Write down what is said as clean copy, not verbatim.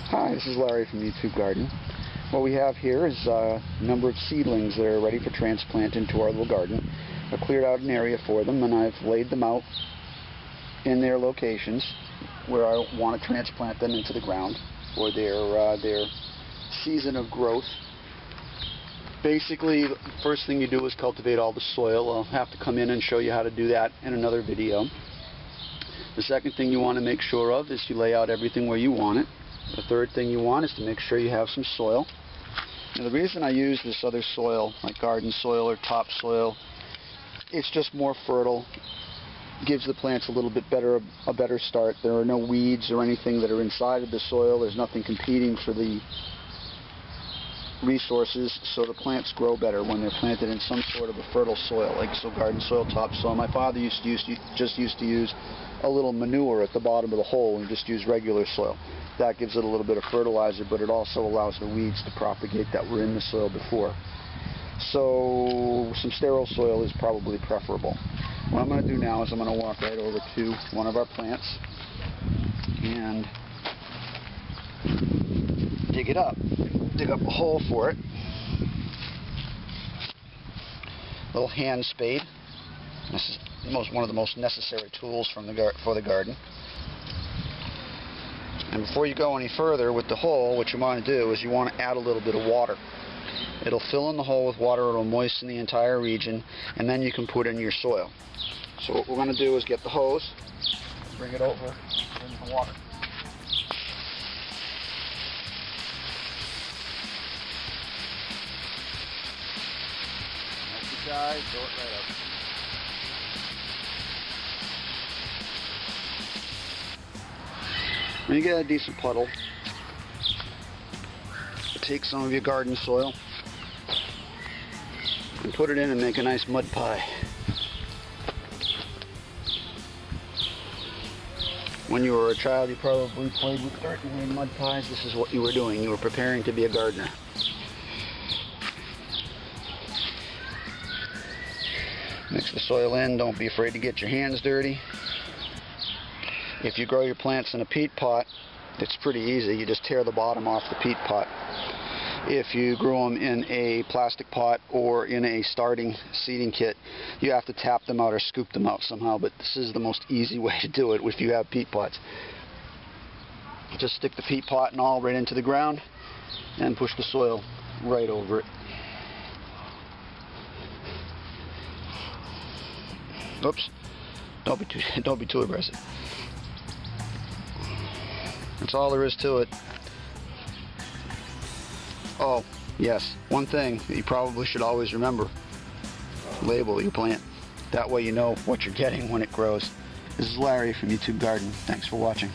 Hi, this is Larry from YouTube Garden. What we have here is a number of seedlings that are ready for transplant into our little garden. I cleared out an area for them and I've laid them out in their locations where I want to transplant them into the ground for their season of growth. Basically, the first thing you do is cultivate all the soil. I'll have to come in and show you how to do that in another video. The second thing you want to make sure of is you lay out everything where you want it. The third thing you want is to make sure you have some soil. Now, the reason I use this other soil, like garden soil or topsoil, it's just more fertile. Gives the plants a little bit a better start. There are no weeds or anything that are inside of the soil. There's nothing competing for the resources, so the plants grow better when they're planted in some sort of a fertile soil, like garden soil, topsoil. My father used to use a little manure at the bottom of the hole and just use regular soil. That gives it a little bit of fertilizer, but it also allows the weeds to propagate that were in the soil before. So some sterile soil is probably preferable. What I'm going to do now is I'm going to walk right over to one of our plants and dig up a hole for it. Little hand spade. This is one of the most necessary tools for the garden. And before you go any further with the hole, what you want to do is you want to add a little bit of water. It'll fill in the hole with water, it'll moisten the entire region, and then you can put in your soil. So what we're going to do is get the hose, bring it over, bring the water. Guys, throw it right up. When you get a decent puddle, take some of your garden soil and put it in and make a nice mud pie. When you were a child, you probably played with dirt and made mud pies. This is what you were doing. You were preparing to be a gardener. Mix the soil in. Don't be afraid to get your hands dirty. If you grow your plants in a peat pot, it's pretty easy. You just tear the bottom off the peat pot. If you grow them in a plastic pot or in a starting seeding kit, you have to tap them out or scoop them out somehow, but this is the most easy way to do it if you have peat pots. Just stick the peat pot and all right into the ground and push the soil right over it. Oops, don't be too aggressive. That's all there is to it. Oh, yes, one thing that you probably should always remember: label your plant. That way you know what you're getting when it grows. This is Larry from YouTube Garden. Thanks for watching.